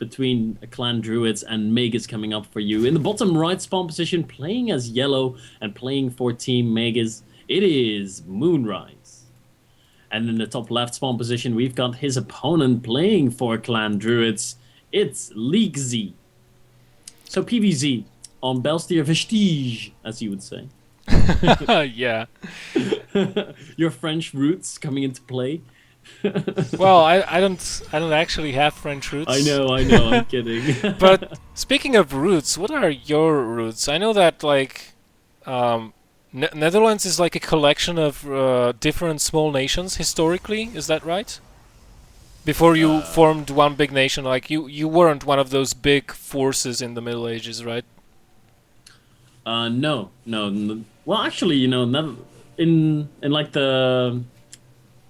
between Clan Druidz and Maegis coming up for you. In the bottom right spawn position, playing as yellow and playing for Team Maegis, it is Moonrise. And in the top left spawn position, we've got his opponent playing for Clan Druidz. It's Leakzy. So PvZ on Belstier Vestige, as you would say. Yeah. Your French roots coming into play. Well, I don't actually have French roots. I know, I'm kidding. But speaking of roots, what are your roots? I know that like Netherlands is like a collection of different small nations historically. Is that right? Before you formed one big nation, like you weren't one of those big forces in the Middle Ages, right? No. Well, actually, in like the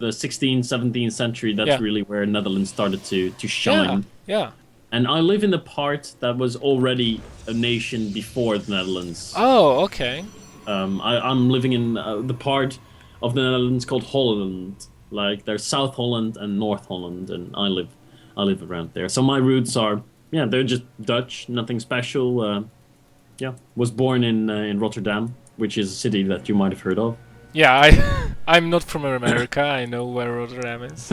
16th, 17th century, that's really where Netherlands started to shine. Yeah. And I live in the part that was already a nation before the Netherlands. Oh, okay. I'm living in the part of the Netherlands called Holland. Like there's South Holland and North Holland, and I live around there. So my roots are they're just Dutch, nothing special. Was born in Rotterdam, which is a city that you might have heard of. Yeah, I'm not from America. I know where Rotterdam is.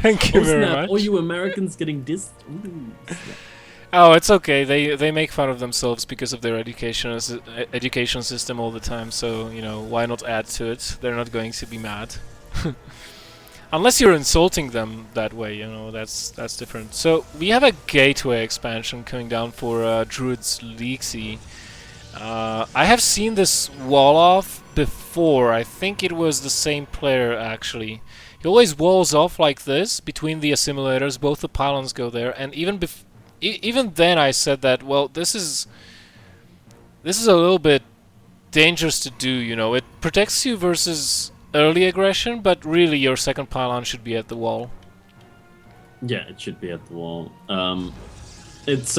Thank you very much. All you Americans getting dissed. Oh, it's okay. They make fun of themselves because of their education system all the time. So why not add to it? They're not going to be mad, unless you're insulting them that way. That's different. So we have a gateway expansion coming down for Druidz Leaksy. I have seen this wall off before. I think it was the same player actually. He always walls off like this between the assimilators. Both the pylons go there, and even then I said that, well, this is a little bit dangerous to do. It protects you versus early aggression, but really your second pylon should be at the wall. Yeah, it should be at the wall. It's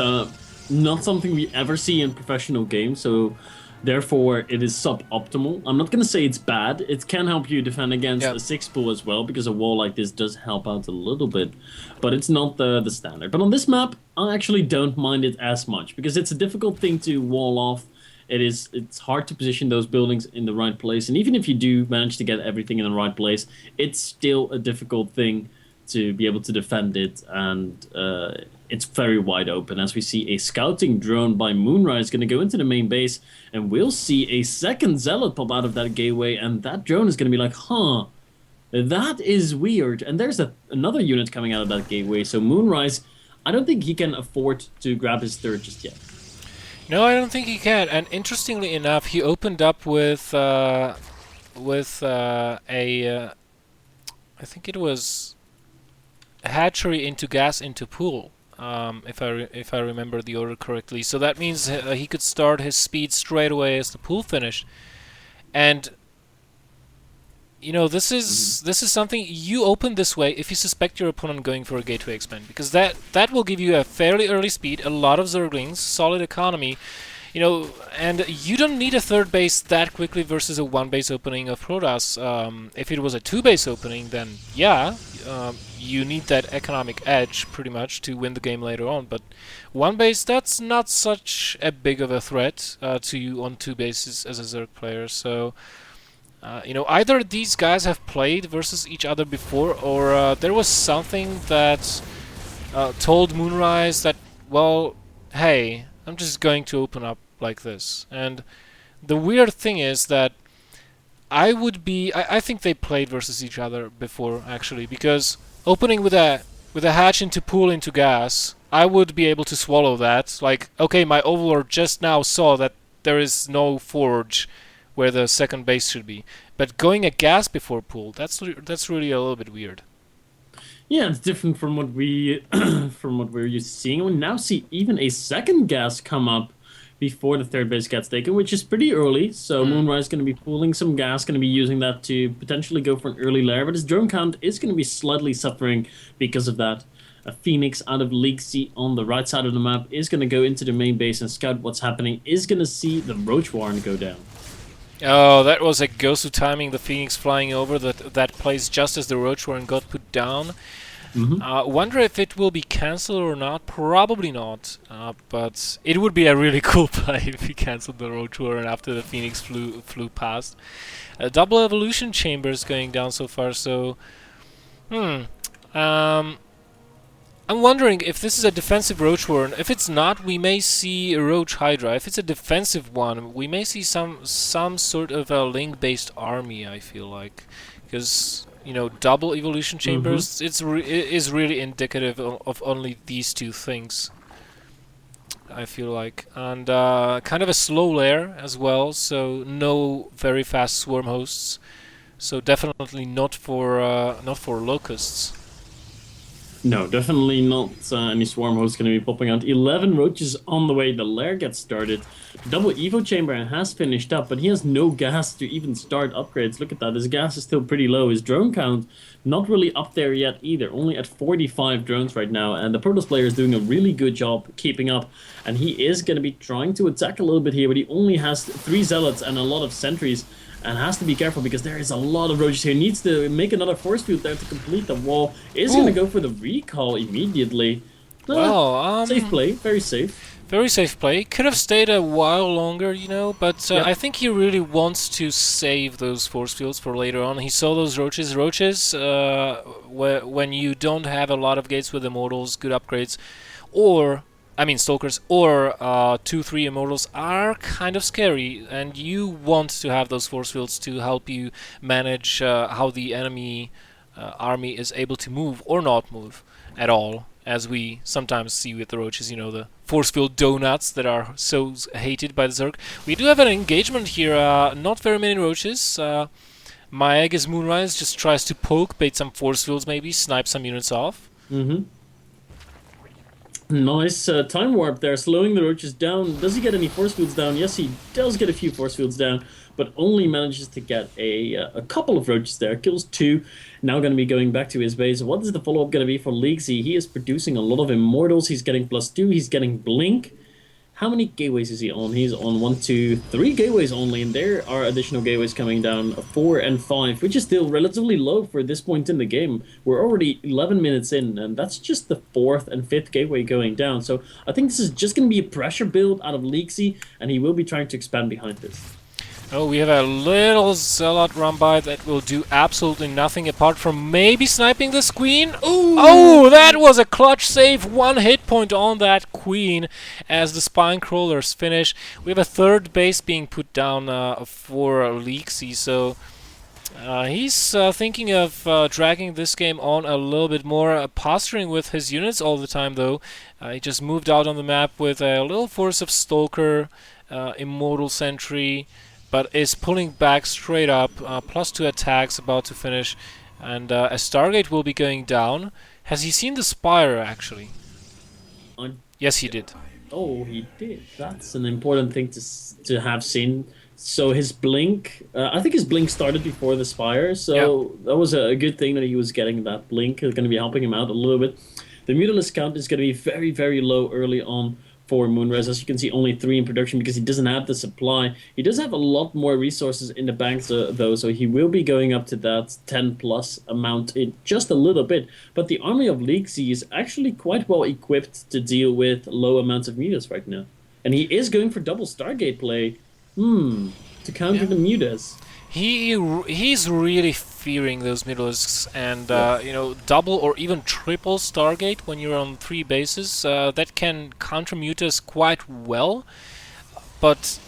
not something we ever see in professional games, so therefore it is suboptimal. I'm not going to say it's bad. It can help you defend against a 6 pool as well, because a wall like this does help out a little bit, but it's not the standard. But on this map, I actually don't mind it as much, because it's a difficult thing to wall off. It's hard to position those buildings in the right place, and even if you do manage to get everything in the right place, it's still a difficult thing to be able to defend it, and it's very wide open. As we see a scouting drone by Moonrise going to go into the main base, and we'll see a second zealot pop out of that gateway, and that drone is going to be like, that is weird. And there's another unit coming out of that gateway, so Moonrise, I don't think he can afford to grab his third just yet. No, I don't think he can. And interestingly enough, he opened up with a I think it was a hatchery into gas into pool. If I remember the order correctly. So that means he could start his speed straight away as the pool finished. And this is something you open this way if you suspect your opponent going for a gateway expand, because that will give you a fairly early speed, a lot of zerglings, solid economy, and you don't need a third base that quickly versus a 1 base opening of Protoss. If it was a 2 base opening, then you need that economic edge pretty much to win the game later on. But 1 base, that's not such a big of a threat to you on 2 bases as a Zerg player. So either these guys have played versus each other before, or there was something that told Moonrise that, well, hey, I'm just going to open up like this. And the weird thing is that I think they played versus each other before, actually, because opening with a hatch into pool into gas, I would be able to swallow that. Like, okay, my overlord just now saw that there is no forge where the second base should be. But going a gas before pool, that's really a little bit weird. Yeah, it's different from what we're used to seeing. We now see even a second gas come up before the third base gets taken, which is pretty early. So Moonrise is going to be pooling some gas, going to be using that to potentially go for an early lair. But his drone count is going to be slightly suffering because of that. A Phoenix out of Leaksy on the right side of the map is going to go into the main base and scout what's happening. Is going to see the Roach Warren go down. Oh, that was a Gosu timing, the Phoenix flying over that place just as the Roach Warren got put down. Wonder if it will be cancelled or not. Probably not. But it would be a really cool play if he cancelled the Roach Warren after the Phoenix flew past. Double evolution chambers going down so far. So, I'm wondering if this is a defensive Roach Warren. If it's not, we may see a Roach Hydra. If it's a defensive one, we may see some sort of a link-based army, I feel like. Because, you know, double evolution chambers, it is really indicative of only these two things, I feel like. And kind of a slow lair as well, so no very fast swarm hosts. So definitely not for locusts. No, definitely not any swarm hosts going to be popping out. 11 roaches on the way. The lair gets started. Double Evo Chamber has finished up, but he has no gas to even start upgrades. Look at that. His gas is still pretty low. His drone count not really up there yet either. Only at 45 drones right now. And the Protoss player is doing a really good job keeping up. And he is going to be trying to attack a little bit here, but he only has 3 zealots and a lot of sentries. And has to be careful because there is a lot of roaches here. Needs to make another force field there to complete the wall. Is going to go for the recall immediately. Well, safe play, very safe. Very safe play. Could have stayed a while longer, you know, but I think he really wants to save those force fields for later on. He saw those roaches. Roaches, when you don't have a lot of gates with immortals, good upgrades, or stalkers, or 2-3 immortals are kind of scary, and you want to have those force fields to help you manage how the enemy army is able to move or not move at all, as we sometimes see with the roaches, you know, the force field donuts that are so hated by the Zerg. We do have an engagement here, not very many roaches. Maegis Moonrise just tries to poke, bait some force fields maybe, snipe some units off. Nice time warp there, slowing the roaches down. Does he get any force fields down? Yes, he does get a few force fields down, but only manages to get a couple of roaches there. Kills 2. Now going to be going back to his base. What is the follow-up going to be for Leaguesy? He is producing a lot of immortals. He's getting +2. He's getting blink. How many gateways is he on? He's on 1, 2, 3 gateways only, and there are additional gateways coming down, 4 and 5, which is still relatively low for this point in the game. We're already 11 minutes in, and that's just the 4th and 5th gateway going down. So I think this is just going to be a pressure build out of Leaguesy, and he will be trying to expand behind this. Oh, we have a little Zealot run by that will do absolutely nothing apart from maybe sniping this queen. Ooh. Oh, that was a clutch save. 1 hit point on that queen as the spine crawlers finish. We have a 3rd base being put down for Leaguesy, so he's thinking of dragging this game on a little bit more, posturing with his units all the time though. He just moved out on the map with a little force of Stalker, Immortal Sentry, but is pulling back straight up, +2 attacks about to finish, and a Stargate will be going down. Has he seen the Spire, actually? Yes, he did. Oh, he did. That's an important thing to have seen. So his blink, I think his blink started before the Spire, so that was a good thing that he was getting that blink. It's going to be helping him out a little bit. The Mutalisk count is going to be very, very low early on for Moonrise. As you can see, only 3 in production because he doesn't have the supply. He does have a lot more resources in the banks though, so he will be going up to that 10+ amount in just a little bit. But the army of Leaguesy is actually quite well equipped to deal with low amounts of mutas right now. And he is going for double Stargate play to counter the mutas. He's really fearing those Mutalisks, and you know, double or even triple Stargate when you're on 3 bases, that can counter mutas quite well. But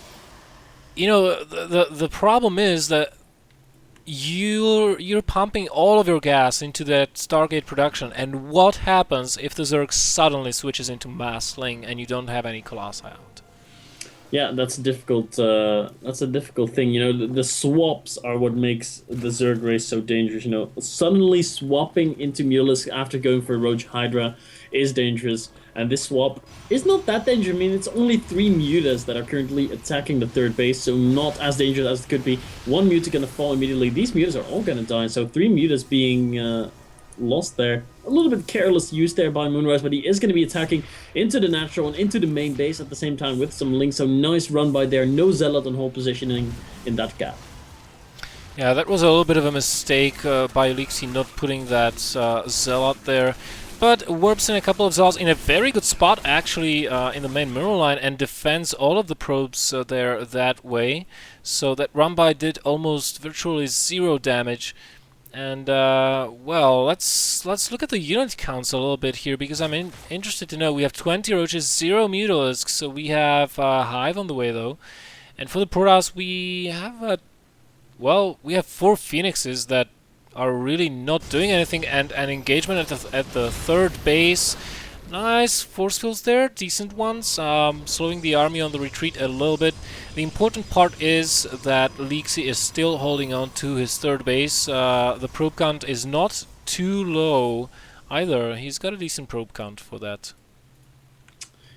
you know, the problem is that you're pumping all of your gas into that Stargate production, and what happens if the Zerg suddenly switches into mass slaying and you don't have any Colossi out? Yeah, that's a difficult thing. You know, the swaps are what makes the Zerg race so dangerous. You know, suddenly swapping into Mutalisk after going for Roach Hydra is dangerous, and this swap is not that dangerous. I mean, it's only 3 mutas that are currently attacking the 3rd base, so not as dangerous as it could be. 1 muta gonna fall immediately. These mutas are all gonna die, so 3 mutas being lost there. A little bit careless use there by Moonrise, but he is going to be attacking into the natural and into the main base at the same time with some links. So nice run by there. No Zealot on hold positioning in that gap. Yeah, that was a little bit of a mistake by Lixi not putting that Zealot there. But warps in a couple of Zealots in a very good spot, actually, in the main mirror line, and defends all of the probes there that way. So that run-by did almost virtually 0 damage. And, well, let's look at the unit counts a little bit here, because I'm interested to know. We have 20 Roaches, 0 Mutalisks, so we have Hive on the way, though. And for the Protoss, we have well, we have 4 Phoenixes that are really not doing anything, and an engagement at the third base. Nice force fields there, decent ones, slowing the army on the retreat a little bit. The important part is that Lixi is still holding on to his third base. The probe count is not too low either. He's got a decent probe count for that.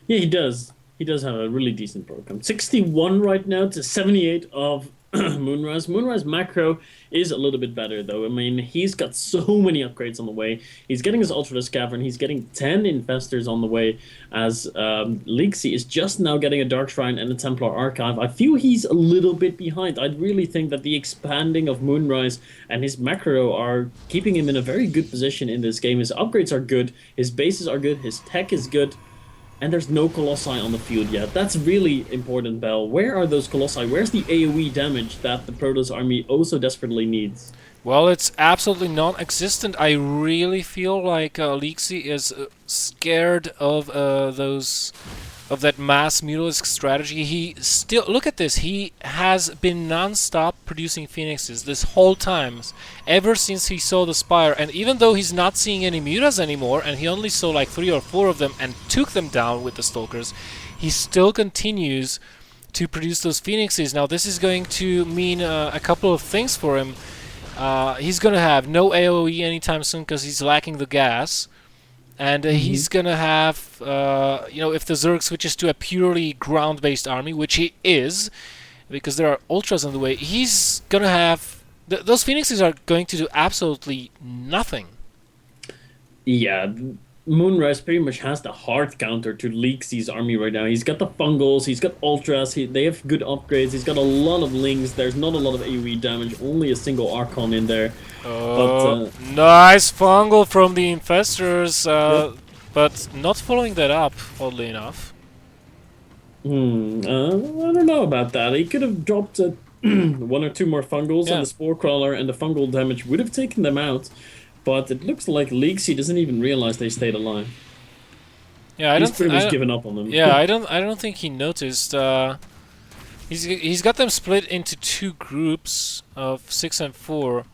Yeah, he does. He does have a really decent probe count. 61 right now to 78 of Moonrise. Moonrise macro is a little bit better, though. I mean, he's got so many upgrades on the way. He's getting his Ultralisk Cavern. He's getting 10 Infestors on the way, as Lixi is just now getting a Dark Shrine and a Templar Archive. I feel he's a little bit behind. I really think that the expanding of Moonrise and his macro are keeping him in a very good position in this game. His upgrades are good. His bases are good. His tech is good. And there's no Colossi on the field yet. That's really important, Bell. Where are those Colossi? Where's the AoE damage that the Protoss army oh so desperately needs? Well, it's absolutely non-existent. I really feel like Lixi is scared of that mass Mutalisk strategy. He still, look at this, he has been non-stop producing Phoenixes this whole time, ever since he saw the Spire, and even though he's not seeing any Mutas anymore, and he only saw like 3 or 4 of them and took them down with the Stalkers, he still continues to produce those Phoenixes. Now this is going to mean a couple of things for him. He's gonna have no AoE anytime soon because he's lacking the gas. And he's gonna have, you know, if the Zerg switches to a purely ground-based army, which he is, because there are Ultras on the way, he's gonna have... those Phoenixes are going to do absolutely nothing. Yeah, Moonrise pretty much has the hard counter to Lixi's army right now. He's got the Fungals, he's got Ultras, they have good upgrades, he's got a lot of Lings, there's not a lot of AoE damage, only a single Archon in there. Nice Fungal from the Infestors, yep. But not following that up, oddly enough. I don't know about that. He could have dropped 1 or 2 more Fungals, and the Spore Crawler and the Fungal damage would have taken them out. But it looks like Lixi doesn't even realize they stayed alive. Yeah, he's pretty much given up on them. Yeah, I don't think he noticed. He's got them split into 2 groups of 6 and 4,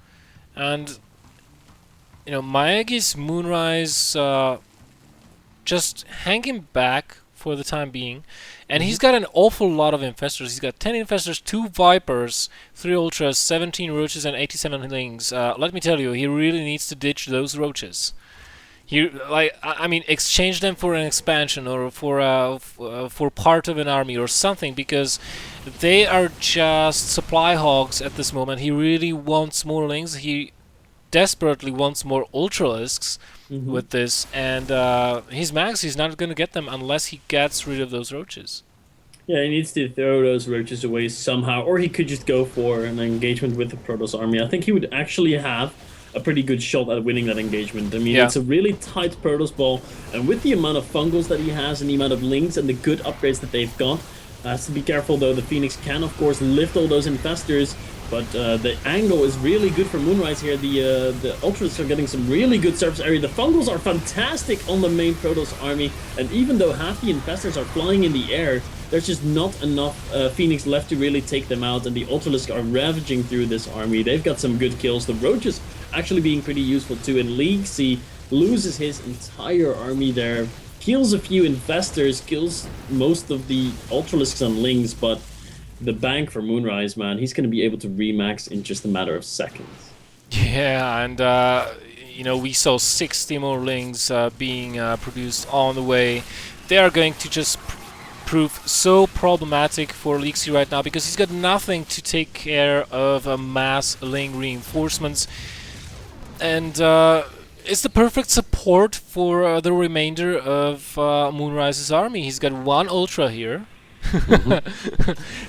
and you know, Maegis, Moonrise, just hanging back for the time being, and he's got an awful lot of Infestors. He's got 10 Infestors, 2 Vipers, 3 Ultras, 17 Roaches, and 87 Lings. Let me tell you, he really needs to ditch those Roaches. He, like, I mean, exchange them for an expansion or for part of an army or something, because they are just supply hogs at this moment. He really wants more Lings. He desperately wants more Ultralisks with this, and his max, he's not going to get them unless he gets rid of those Roaches. Yeah, he needs to throw those Roaches away somehow, or he could just go for an engagement with the Protoss army. I think he would actually have a pretty good shot at winning that engagement. I mean, it's a really tight Protoss ball, and with the amount of Fungals that he has and the amount of Lings and the good upgrades that they've got, has to be careful though. The Phoenix can, of course, lift all those Infestors, but the angle is really good for Moonrise here. The Ultras are getting some really good surface area. The Fungals are fantastic on the main Protoss army, and even though half the Infestors are flying in the air, there's just not enough Phoenix left to really take them out, and the Ultralisk are ravaging through this army. They've got some good kills. The Roaches actually being pretty useful too, and Lixi loses his entire army there. Kills a few Infestors, kills most of the Ultralisks and Lings, but the bank for Moonrise, man, he's going to be able to remax in just a matter of seconds. Yeah, and you know, we saw 60 more Lings being produced on the way. They are going to just prove so problematic for Lixi right now, because he's got nothing to take care of mass Ling reinforcements, and it's the perfect support for the remainder of Moonrise's army. He's got 1 Ultra here.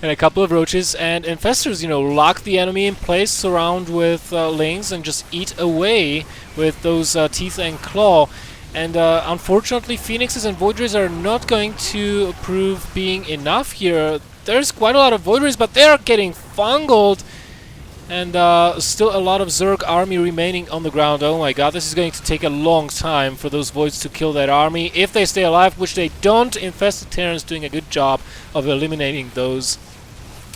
and a couple of roaches, and infestors, you know, lock the enemy in place, surround with lings, and just eat away with those teeth and claw. And unfortunately, Phoenixes and Void Rays are not going to prove being enough here. There's quite a lot of Void Rays, but they are getting fungled. And still a lot of Zerg army remaining on the ground. Oh my god, this is going to take a long time for those Voids to kill that army. If they stay alive, which they don't, Infested Terrans doing a good job of eliminating those.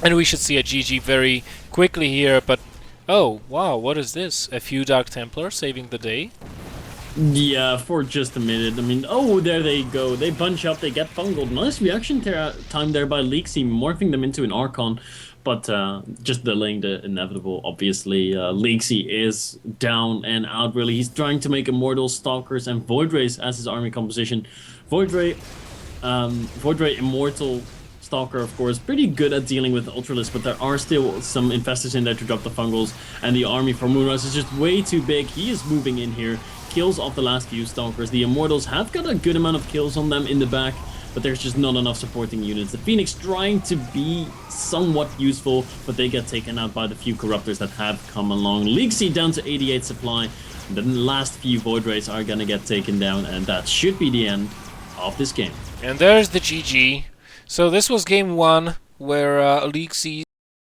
And we should see a GG very quickly here, but... Oh, wow, what is this? A few Dark Templars saving the day? Yeah, for just a minute. I mean, oh, there they go. They bunch up, they get fungled. Nice reaction time there by Leaksy, morphing them into an Archon. But just delaying the inevitable, obviously. Leaksy is down and out, really. He's trying to make Immortals, Stalkers, and Void Rays as his army composition. Void Ray, Immortal, Stalker, of course, pretty good at dealing with Ultralisk, but there are still some Infestors in there to drop the Fungals, and the army for Moonrise is just way too big. He is moving in here, kills off the last few Stalkers. The Immortals have got a good amount of kills on them in the back, but there's just not enough supporting units. The Phoenix trying to be somewhat useful, but they get taken out by the few Corruptors that have come along. Leaksy down to 88 supply, and then the last few Void Rays are gonna get taken down, and that should be the end of this game. And there's the GG. So this was game 1, where Leaksy